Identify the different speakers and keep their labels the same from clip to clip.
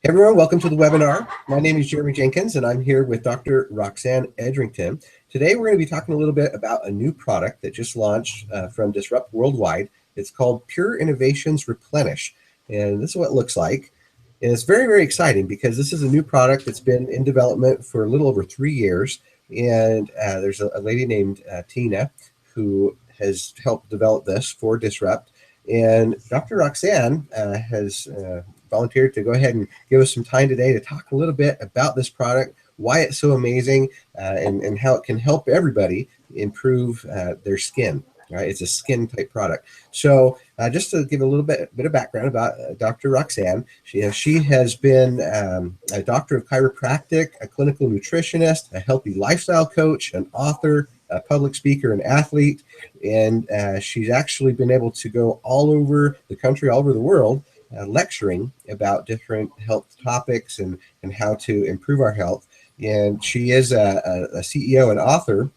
Speaker 1: Hey everyone, welcome to the webinar. My name is Jeremy Jenkins and I'm here with Dr. Roxanne Edrington. Today we're going to be talking a little bit about a new product that just launched from Disrupt Worldwide. It's called Pure Innovations Replenish, and this is what it looks like. And it's very, very exciting because this is a new product that's been in development for a little over 3 years. And there's a lady named Tina who has helped develop this for Disrupt. And Dr. Roxanne has volunteered to go ahead and give us some time today to talk a little bit about this product, why it's so amazing, and how it can help everybody improve their skin. Right, it's a skin type product. So just to give a little bit of background about Dr. Roxanne, she has been a doctor of chiropractic, a clinical nutritionist, a healthy lifestyle coach, an author, a public speaker, and athlete. And she's actually been able to go all over the country, all over the world, lecturing about different health topics and how to improve our health. And she is a CEO and author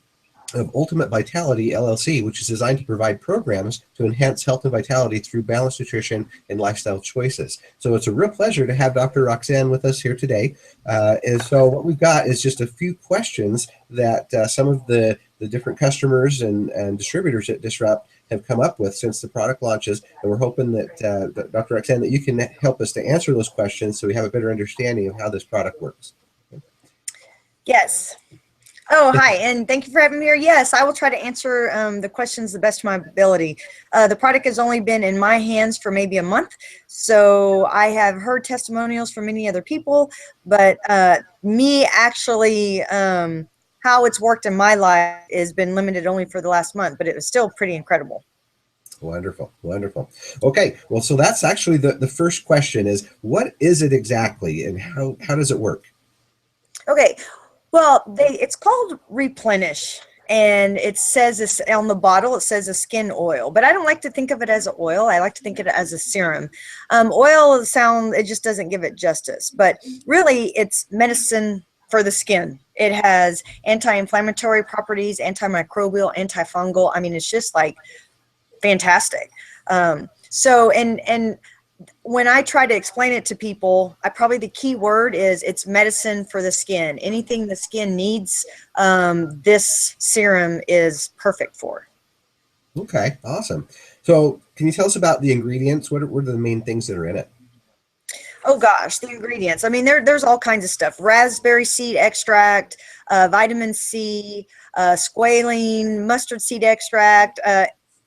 Speaker 1: of Ultimate Vitality LLC, which is designed to provide programs to enhance health and vitality through balanced nutrition and lifestyle choices. So it's a real pleasure to have Dr. Roxanne with us here today. And so what we've got is just a few questions that some of the different customers and distributors at Disrupt have come up with since the product launches. And we're hoping that Dr. Roxanne, that you can help us to answer those questions so we have a better understanding of how this product works.
Speaker 2: Yes. Oh, hi, and thank you for having me here. Yes, I will try to answer the questions the best of my ability. The product has only been in my hands for maybe a month, so I have heard testimonials from many other people, but me actually, how it's worked in my life has been limited only for the last month, but it was still pretty incredible.
Speaker 1: Wonderful, wonderful. Okay, well, so that's actually the first question is, what is it exactly and how does it work?
Speaker 2: Okay. Well, it's called Replenish, and it says this on the bottle. It says a skin oil, but I don't like to think of it as an oil. I like to think of it as a serum. Oil it just doesn't give it justice, but really it's medicine for the skin. It has anti-inflammatory properties, antimicrobial, antifungal. I mean, it's just like fantastic. So when I try to explain it to people, probably the key word is it's medicine for the skin. Anything the skin needs, this serum is perfect for.
Speaker 1: Okay, awesome. So can you tell us about the ingredients? What are the main things that are in it?
Speaker 2: Oh gosh, the ingredients. I mean, there's all kinds of stuff. Raspberry seed extract, vitamin C, squalene, mustard seed extract,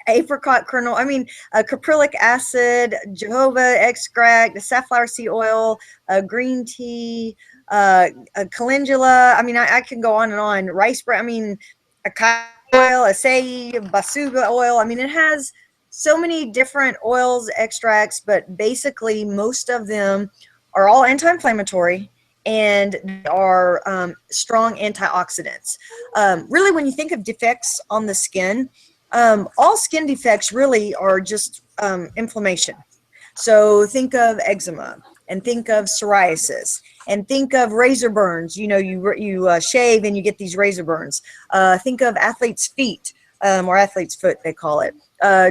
Speaker 2: apricot kernel, caprylic acid, jojoba extract, safflower seed oil, green tea, calendula. I mean, I can go on and on. Rice bran, acai oil, acai, basuga oil. I mean, it has so many different oils, extracts, but basically most of them are all anti-inflammatory and they are strong antioxidants. Really, when you think of defects on the skin, all skin defects really are just inflammation. So think of eczema and think of psoriasis and think of razor burns. You know, you shave and you get these razor burns. Think of athlete's feet, or athlete's foot, they call it.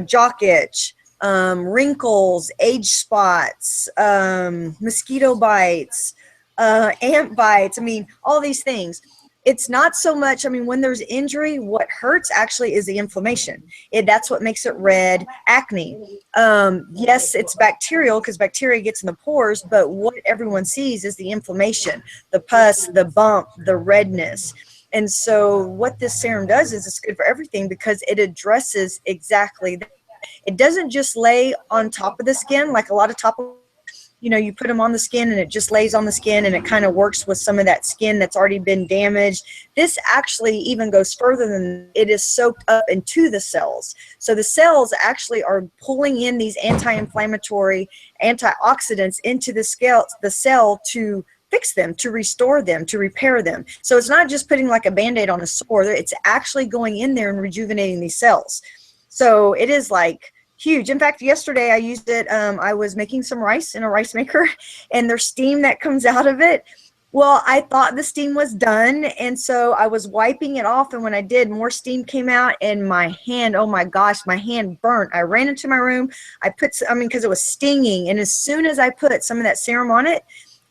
Speaker 2: Jock itch, wrinkles, age spots, mosquito bites, ant bites. I mean, all these things. It's not so much, when there's injury, what hurts actually is the inflammation. That's what makes it red. Acne. Yes, it's bacterial because bacteria gets in the pores, but what everyone sees is the inflammation, the pus, the bump, the redness. And so what this serum does is it's good for everything because it addresses exactly that. It doesn't just lay on top of the skin like a lot of topical. You put them on the skin and it just lays on the skin and it kind of works with some of that skin that's already been damaged. This actually even goes further than it is soaked up into the cells. So the cells actually are pulling in these anti-inflammatory antioxidants into the cell to fix them, to restore them, to repair them. So it's not just putting like a Band-Aid on a sore, it's actually going in there and rejuvenating these cells. So it is like huge. In fact, yesterday I used it. I was making some rice in a rice maker and there's steam that comes out of it. Well, I thought the steam was done. And so I was wiping it off. And when I did, more steam came out and my hand, oh my gosh, my hand burnt. I ran into my room. Because it was stinging. And as soon as I put some of that serum on it,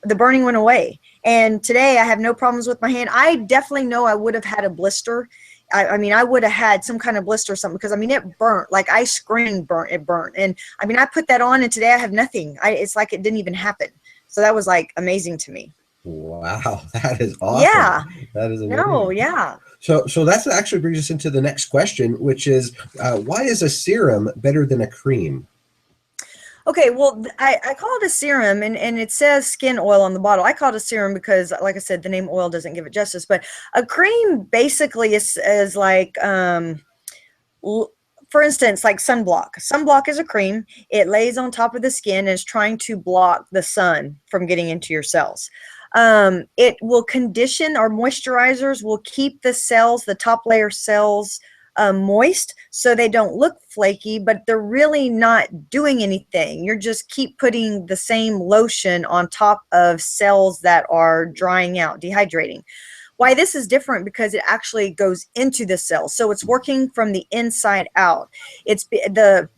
Speaker 2: the burning went away. And today I have no problems with my hand. I definitely know I would have had a blister. I mean, I would have had some kind of blister or something, because I mean, it burnt, like I screamed, it burnt. And I mean, I put that on and today I have nothing. It's like it didn't even happen. So that was like amazing to me.
Speaker 1: Wow, that is awesome.
Speaker 2: Yeah.
Speaker 1: That is amazing.
Speaker 2: No, yeah.
Speaker 1: So that's actually brings us into the next question, which is, why is a serum better than a cream?
Speaker 2: Okay, well, I call it a serum, and it says skin oil on the bottle. I call it a serum because, like I said, the name oil doesn't give it justice. But a cream basically is like, for instance, like sunblock. Sunblock is a cream. It lays on top of the skin and is trying to block the sun from getting into your cells. It will condition, or moisturizers will keep the cells, the top layer cells, moist, so they don't look flaky, but they're really not doing anything. You're just keep putting the same lotion on top of cells that are drying out, dehydrating. Why this is different, because it actually goes into the cell, so it's working from the inside out. It's the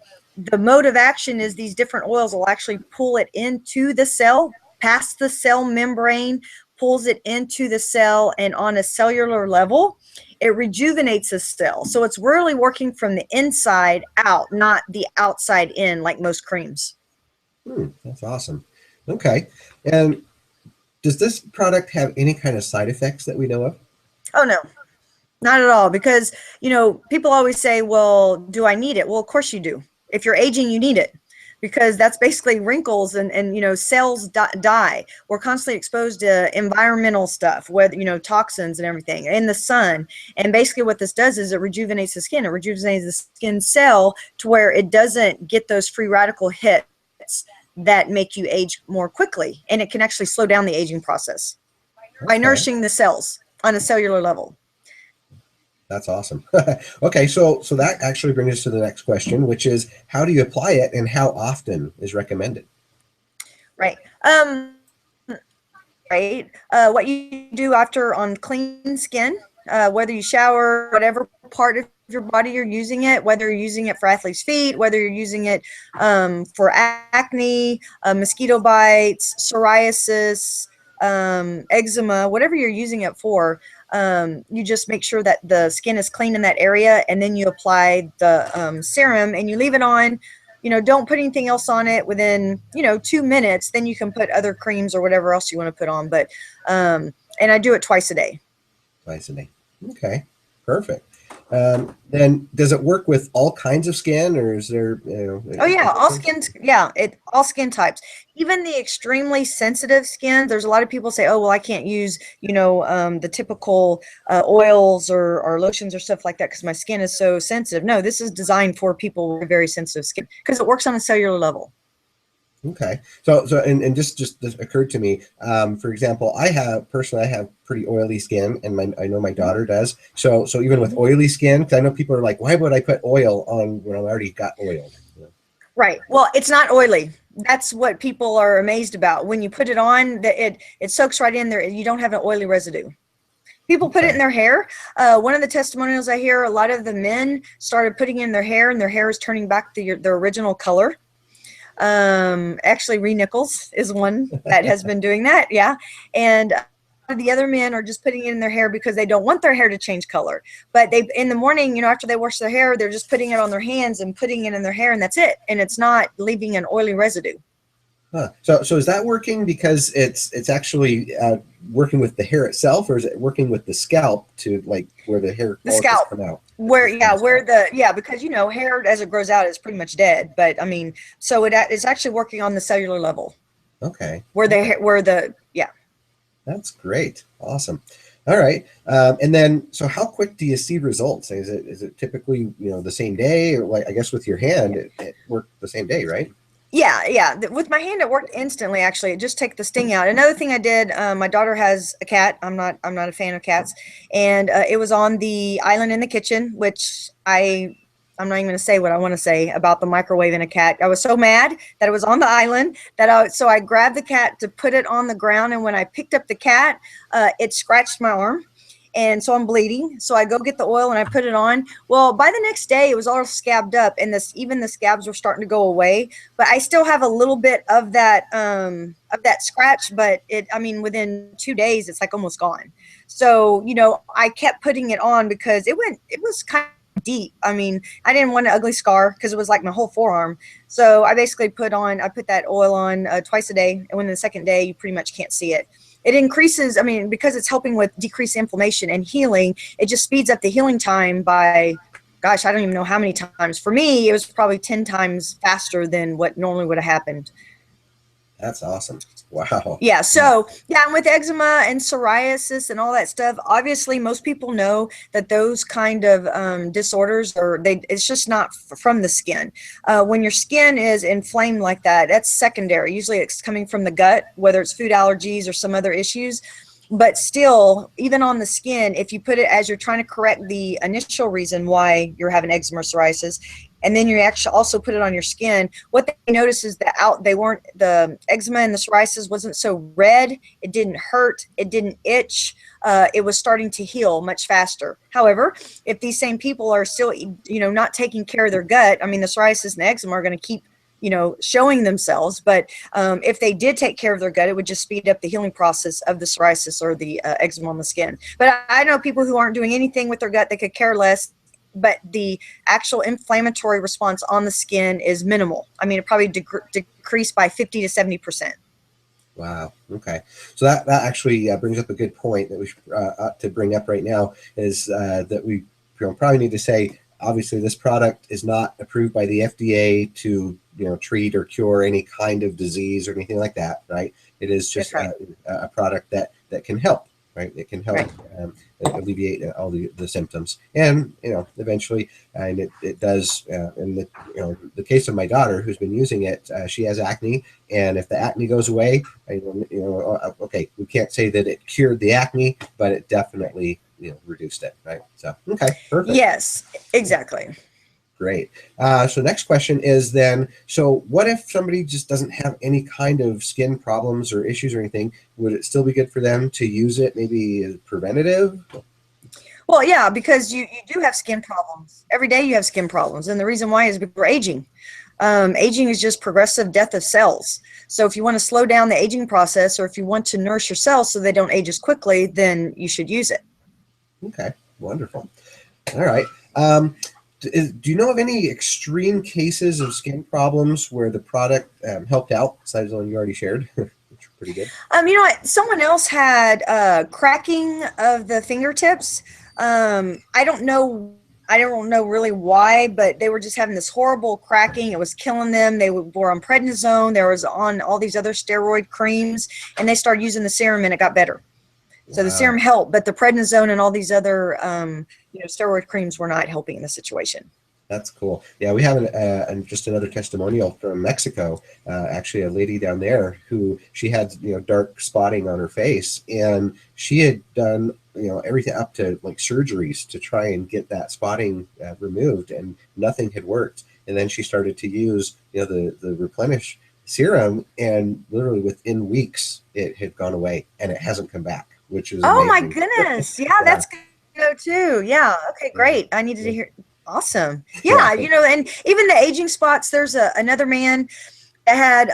Speaker 2: mode of action is these different oils will actually pull it into the cell, past the cell membrane, pulls it into the cell, and on a cellular level, it rejuvenates the cell. So it's really working from the inside out, not the outside in, like most creams.
Speaker 1: That's awesome. Okay. And does this product have any kind of side effects that we know of?
Speaker 2: Oh, no, not at all. Because, you know, people always say, well, do I need it? Well, of course you do. If you're aging, you need it, because that's basically wrinkles and you know, cells die. We're constantly exposed to environmental stuff, whether, you know, toxins and everything, in the sun. And basically what this does is it rejuvenates the skin. It rejuvenates the skin cell to where it doesn't get those free radical hits that make you age more quickly. And it can actually slow down the aging process by nourishing the cells on a cellular level.
Speaker 1: That's awesome. Okay, so that actually brings us to the next question, which is, how do you apply it and how often is recommended?
Speaker 2: Right. What you do after on clean skin, whether you shower, whatever part of your body you're using it, whether you're using it for athlete's feet, whether you're using it for acne, mosquito bites, psoriasis, eczema, whatever you're using it for, you just make sure that the skin is clean in that area, and then you apply the serum and you leave it on. You know, don't put anything else on it within, you know, 2 minutes. Then you can put other creams or whatever else you want to put on. But, and I do it twice a day.
Speaker 1: Twice a day. Okay, perfect. Then does it work with all kinds of skin, or is there, you know?
Speaker 2: Oh yeah, all skins. Yeah, all skin types. Even the extremely sensitive skin. There's a lot of people say, oh well, I can't use, you know, the typical oils or lotions or stuff like that because my skin is so sensitive. No, this is designed for people with very sensitive skin because it works on a cellular level.
Speaker 1: Okay. So and just this occurred to me. For example, I have pretty oily skin, and I know my daughter does. So even with oily skin, because I know people are like, why would I put oil on when I already got oil? You know?
Speaker 2: Right. Well, it's not oily. That's what people are amazed about. When you put it on, it soaks right in there. You don't have an oily residue. People put it in their hair. One of the testimonials I hear, a lot of the men started putting it in their hair, and their hair is turning back to their original color. Actually, Ree Nichols is one that has been doing that. Yeah. And the other men are just putting it in their hair because they don't want their hair to change color. But they, in the morning, you know, after they wash their hair, they're just putting it on their hands and putting it in their hair, and that's it. And it's not leaving an oily residue.
Speaker 1: Huh. So is that working because it's actually working with the hair itself, or is it working with the scalp to like where the hair come out? Because you know, hair as it grows out is pretty much dead. But I mean, so it's actually working on the cellular level. Okay.
Speaker 2: Yeah.
Speaker 1: That's great. Awesome. All right. And then, so how quick do you see results? Is it typically, you know, the same day, or like, I guess with your hand, it worked the same day, right?
Speaker 2: Yeah. With my hand, it worked instantly. Actually, it just take the sting out. Another thing I did, my daughter has a cat. I'm not a fan of cats, and it was on the island in the kitchen, which I'm not even going to say what I want to say about the microwave and a cat. I was so mad that it was on the island so I grabbed the cat to put it on the ground, and when I picked up the cat, it scratched my arm. And so I'm bleeding. So I go get the oil and I put it on. Well, by the next day, it was all scabbed up, and even the scabs were starting to go away. But I still have a little bit of that of that scratch, but I mean, within 2 days, it's like almost gone. So, you know, I kept putting it on because it was kind of deep. I mean, I didn't want an ugly scar because it was like my whole forearm. So I basically put that oil on twice a day. And within the second day, you pretty much can't see it. It increases, I mean, because it's helping with decreased inflammation and healing, it just speeds up the healing time by, gosh, I don't even know how many times. For me, it was probably 10 times faster than what normally would have happened.
Speaker 1: That's awesome. Wow.
Speaker 2: Yeah. So yeah, and with eczema and psoriasis and all that stuff, obviously most people know that those kind of disorders it's just not from the skin. When your skin is inflamed like that, that's secondary. Usually it's coming from the gut, whether it's food allergies or some other issues. But still, even on the skin, if you put it as you're trying to correct the initial reason why you're having eczema or psoriasis, and then you actually also put it on your skin, what they noticed is that the eczema and the psoriasis wasn't so red, it didn't hurt, it didn't itch, it was starting to heal much faster. However, if these same people are still, you know, not taking care of their gut, I mean, the psoriasis and the eczema are going to keep, you know, showing themselves. But if they did take care of their gut, it would just speed up the healing process of the psoriasis or the eczema on the skin. But I know people who aren't doing anything with their gut, they could care less, but the actual inflammatory response on the skin is minimal. I mean, it probably decreased by 50 to 70%.
Speaker 1: Wow. Okay. So that actually brings up a good point that we should ought to bring up right now is that we probably need to say, obviously, this product is not approved by the FDA to, you know, treat or cure any kind of disease or anything like that, right? It is just a product that can help, right? It can help alleviate all the symptoms, and you know, eventually, and it does. In the the case of my daughter who's been using it, she has acne, and if the acne goes away, okay, we can't say that it cured the acne, but it definitely reduced it, right? So okay, perfect.
Speaker 2: Yes, exactly.
Speaker 1: Great. So next question is then, so what if somebody just doesn't have any kind of skin problems or issues or anything? Would it still be good for them to use it, maybe as preventative?
Speaker 2: Well, yeah, because you do have skin problems. Every day you have skin problems. And the reason why is because we're aging. Aging is just progressive death of cells. So if you want to slow down the aging process, or if you want to nurse your cells so they don't age as quickly, then you should use it.
Speaker 1: Okay, wonderful. All right. Do you know of any extreme cases of skin problems where the product helped out, besides the one you already shared? Which are pretty good.
Speaker 2: You know what? Someone else had cracking of the fingertips. I don't know really why, but they were just having this horrible cracking. It was killing them. They were on prednisone. They was on all these other steroid creams, and they started using the serum, and it got better. So the serum helped, but the prednisone and all these other, steroid creams were not helping in the situation.
Speaker 1: That's cool. Yeah, we have just another testimonial from Mexico. Actually, a lady down there who she had dark spotting on her face, and she had done everything up to like surgeries to try and get that spotting removed, and nothing had worked. And then she started to use the Replenish serum, and literally within weeks it had gone away, and it hasn't come back. Which is amazing.
Speaker 2: Oh my goodness. Yeah, that's good to go too. Yeah. Okay, great. I needed to hear. Awesome. Yeah, and even the aging spots, there's another man that had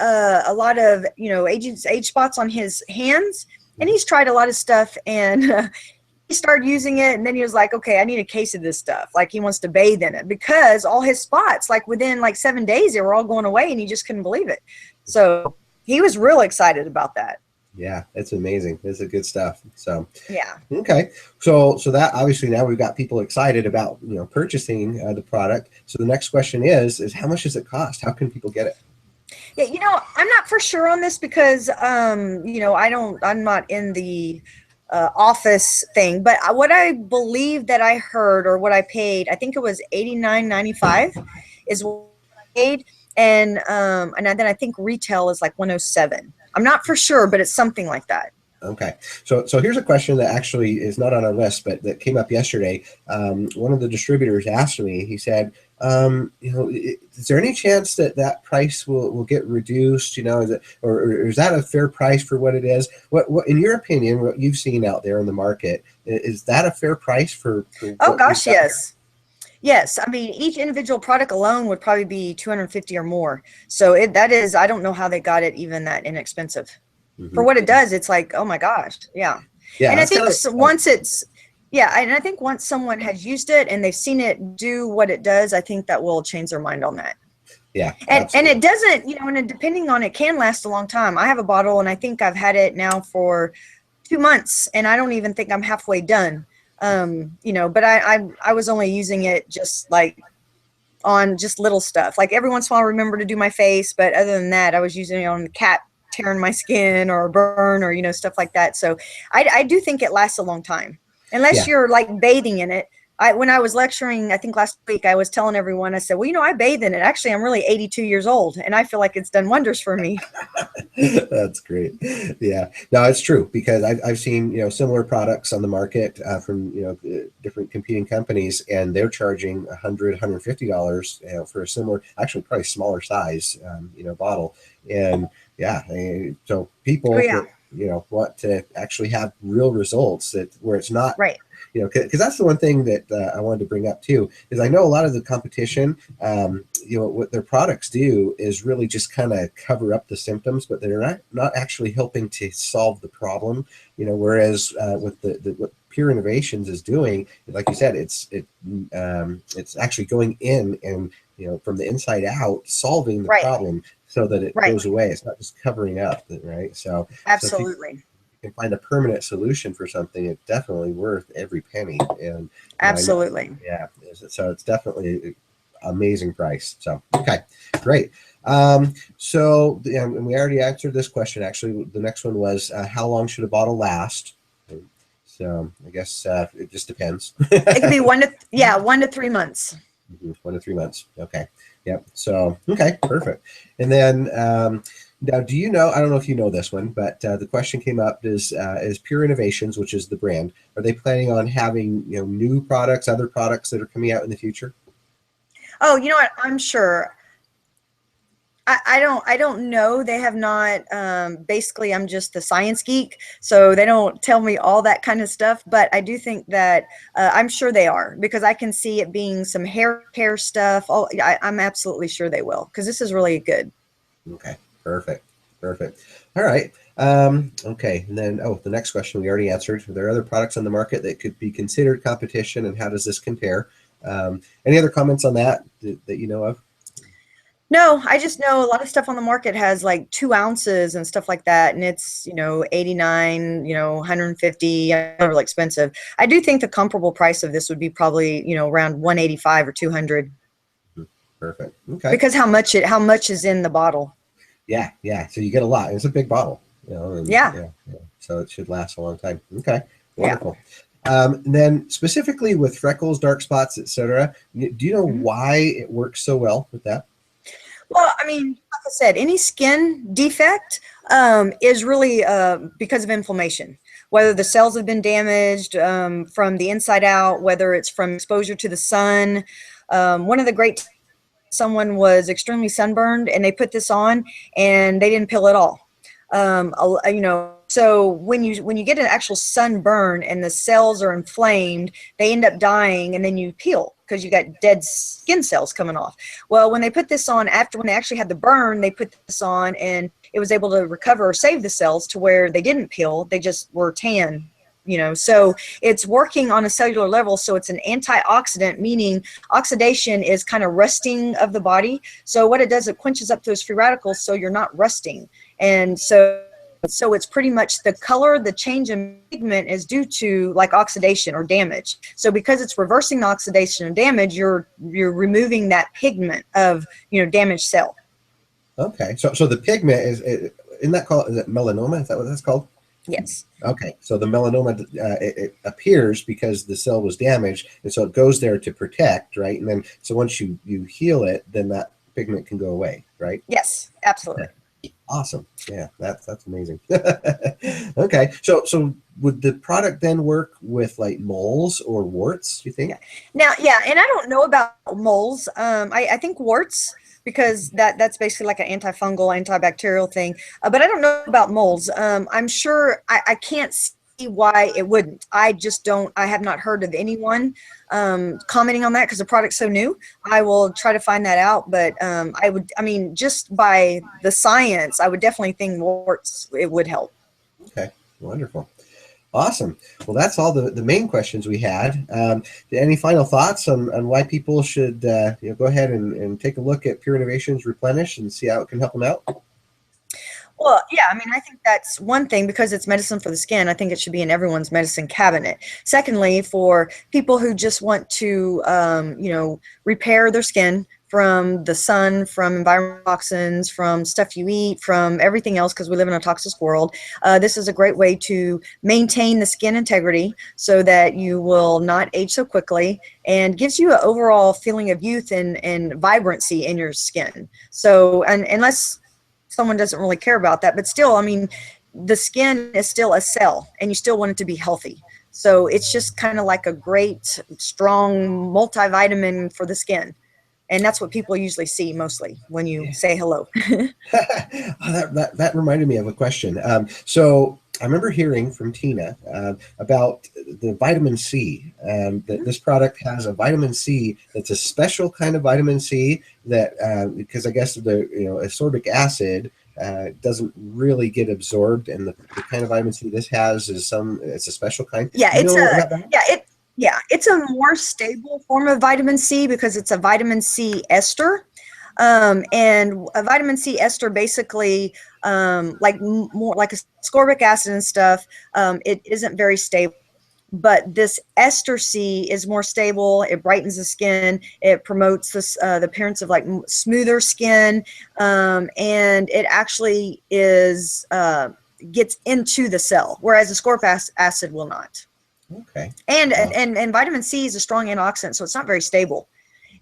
Speaker 2: a lot of, age spots on his hands, and he's tried a lot of stuff, and he started using it, and then he was like, okay, I need a case of this stuff. Like, he wants to bathe in it because all his spots, like within like 7 days, they were all going away, and he just couldn't believe it. So he was real excited about that.
Speaker 1: Yeah, it's amazing. It's good stuff. So
Speaker 2: yeah.
Speaker 1: Okay. So that obviously now we've got people excited about purchasing the product. So the next question is how much does it cost? How can people get it?
Speaker 2: Yeah, I'm not for sure on this because I'm not in the office thing, but what I believe that I heard, or what I paid, I think it was $89.95 is what I paid, and then I think retail is like $107. I'm not for sure, but it's something like that.
Speaker 1: Okay. So here's a question that actually is not on our list, but that came up yesterday. One of the distributors asked me, he said, is there any chance that price will get reduced? Or is that a fair price for what it is? What in your opinion, what you've seen out there in the market, is that a fair price for
Speaker 2: oh gosh, yes. Yes, I mean, each individual product alone would probably be $250 or more. So that is, I don't know how they got it even that inexpensive. for what it does, it's like, oh my gosh. Yeah.
Speaker 1: Yeah.
Speaker 2: And I think once it's, yeah, and I think once someone has used it and they've seen it do what it does, I think that will change their mind on that.
Speaker 1: Yeah.
Speaker 2: And it doesn't, you know, and depending on, it can last a long time. I have a bottle and I think I've had it now for 2 months and I don't even think I'm halfway done. You know, but I was only using it just like on just little stuff. Like every once in a while I remember to do my face, but other than that, I was using it on the cat tearing my skin or a burn or, you know, stuff like that. So I do think it lasts a long time. Unless you're like bathing in it. When I was lecturing, I think last week, I was telling everyone, I said, well, you know, I bathe in it. Actually, I'm really 82 years old and I feel like it's done wonders for me.
Speaker 1: That's great. Yeah, no, it's true because I've seen, you know, similar products on the market from, you know, different competing companies, and they're charging $150, you know, for a similar, actually probably smaller size, you know, bottle. And yeah, so people that, you know, want to actually have real results that where it's not
Speaker 2: right.
Speaker 1: You know, because that's the one thing that I wanted to bring up too, is I know a lot of the competition, you know, what their products do is really just kind of cover up the symptoms, but they're not actually helping to solve the problem. You know, whereas with what Pure Innovations is doing, like you said, it's actually going in and, you know, from the inside out, solving the problem so that it goes away. It's not just covering up, right? So
Speaker 2: absolutely.
Speaker 1: Can find a permanent solution for something, it's definitely worth every penny. And
Speaker 2: absolutely,
Speaker 1: yeah, so it's definitely an amazing price. So okay, great. So and we already answered this question. Actually, the next one was how long should a bottle last? So I guess it just depends.
Speaker 2: It could be 1 to 3 months.
Speaker 1: 1 to 3 months. Okay. Yep. So okay, perfect. And then now, do you know, I don't know if you know this one, but the question came up is Pure Innovations, which is the brand, are they planning on having, you know, new products, other products that are coming out in the future?
Speaker 2: Oh, you know what? I'm sure. I don't know. They have not, basically I'm just the science geek, so they don't tell me all that kind of stuff, but I do think that I'm sure they are, because I can see it being some hair care stuff. I'm absolutely sure they will, because this is really good.
Speaker 1: Okay. Perfect. All right. Okay. And then, the next question we already answered. Are there other products on the market that could be considered competition, and how does this compare? Any other comments on that you know of?
Speaker 2: No, I just know a lot of stuff on the market has like 2 ounces and stuff like that. And it's, you know, 89, you know, 150, really expensive. I do think the comparable price of this would be probably, you know, around 185 or 200.
Speaker 1: Perfect. Okay.
Speaker 2: Because how much is in the bottle.
Speaker 1: Yeah, so you get a lot. It's a big bottle, you know. And, yeah. So it should last a long time. Okay, wonderful. And then specifically with freckles, dark spots, etc., do you know why it works so well with that?
Speaker 2: Well, I mean, like I said, any skin defect is really because of inflammation. Whether the cells have been damaged from the inside out, whether it's from exposure to the sun. One of the great, someone was extremely sunburned and they put this on and they didn't peel at all. You know, so when you get an actual sunburn and the cells are inflamed, they end up dying, and then you peel because you got dead skin cells coming off. Well, when they put this on, when they actually had the burn, they put this on and it was able to recover or save the cells to where they didn't peel, they just were tan. You know, so it's working on a cellular level. So it's an antioxidant, meaning oxidation is kind of rusting of the body. So what it does, it quenches up those free radicals so you're not rusting. And so it's pretty much the color, the change in pigment is due to like oxidation or damage. So because it's reversing the oxidation and damage, you're removing that pigment of, you know, damaged cell.
Speaker 1: Okay, so the pigment is it melanoma? Is that what that's called?
Speaker 2: Yes.
Speaker 1: Okay, so the melanoma it appears because the cell was damaged, and so it goes there to protect, right? And then so once you heal it, then that pigment can go away, right?
Speaker 2: Yes, absolutely.
Speaker 1: Okay. Awesome. Yeah, that's amazing. Okay, so would the product then work with like moles or warts, you think?
Speaker 2: Now, and I don't know about moles. I think warts, because that's basically like an antifungal, antibacterial thing. But I don't know about moles. I'm sure I can't see why it wouldn't. I just don't, I have not heard of anyone commenting on that because the product's so new. I will try to find that out, but I mean, just by the science, I would definitely think warts, it would help.
Speaker 1: Okay, wonderful. Awesome. Well, that's all the main questions we had. Any final thoughts on why people should go ahead and take a look at Pure Innovations Replenish and see how it can help them out?
Speaker 2: Well, yeah, I mean, I think that's one thing, because it's medicine for the skin. I think it should be in everyone's medicine cabinet. Secondly, for people who just want to, repair their skin from the sun, from environmental toxins, from stuff you eat, from everything else, because we live in a toxic world, this is a great way to maintain the skin integrity so that you will not age so quickly, and gives you an overall feeling of youth and vibrancy in your skin. So, and unless someone doesn't really care about that, but still, I mean, the skin is still a cell and you still want it to be healthy. So it's just kind of like a great, strong multivitamin for the skin. And that's what people usually see mostly when you say hello.
Speaker 1: That reminded me of a question. So I remember hearing from Tina about the vitamin C. That this product has a vitamin C that's a special kind of vitamin C that, because I guess the ascorbic acid doesn't really get absorbed, and the kind of vitamin C this has is it's a special kind.
Speaker 2: Yeah, it's a more stable form of vitamin C because it's a vitamin C ester. And a vitamin C ester basically, more like ascorbic acid and stuff, it isn't very stable. But this ester C is more stable. It brightens the skin. It promotes the appearance of like smoother skin, and it actually is gets into the cell, whereas ascorbic acid will not.
Speaker 1: Okay.
Speaker 2: And vitamin C is a strong antioxidant, so it's not very stable.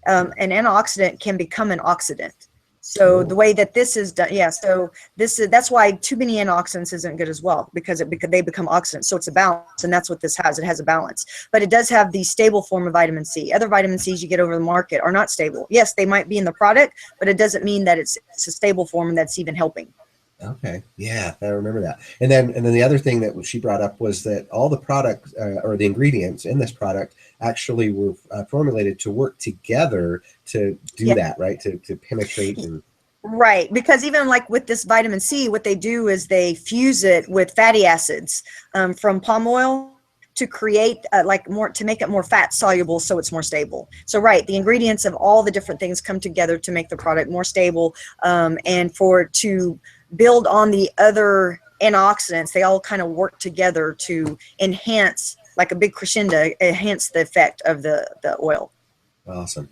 Speaker 2: An antioxidant can become an oxidant. So the way that this is done, so that's why too many antioxidants isn't good as well, because they become oxidants. So it's a balance, and that's what this has. It has a balance, but it does have the stable form of vitamin C. Other vitamin Cs you get over the market are not stable. Yes, they might be in the product, but it doesn't mean that it's a stable form and that's even helping.
Speaker 1: Okay. Yeah, I remember that. And then the other thing that she brought up was that all the products or the ingredients in this product actually were formulated to work together to do that, right? To penetrate and.
Speaker 2: Right, because even like with this vitamin C, what they do is they fuse it with fatty acids from palm oil to create to make it more fat soluble, so it's more stable. So right, the ingredients of all the different things come together to make the product more stable, and for it to build on the other antioxidants. They all kind of work together to enhance, like a big crescendo, enhance the effect of the oil.
Speaker 1: Awesome.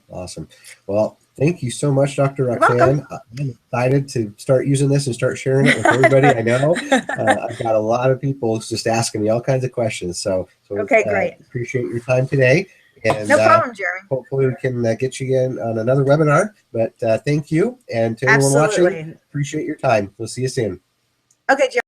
Speaker 1: Well, thank you so much, Dr. Roxanne. I'm excited to start using this and start sharing it with everybody I know. I've got a lot of people just asking me all kinds of questions. So
Speaker 2: okay, great.
Speaker 1: Appreciate your time today. And,
Speaker 2: no problem, Jeremy.
Speaker 1: Hopefully we can get you in on another webinar. But thank you. And to everyone watching, appreciate your time. We'll see you soon.
Speaker 2: Okay, Jeremy.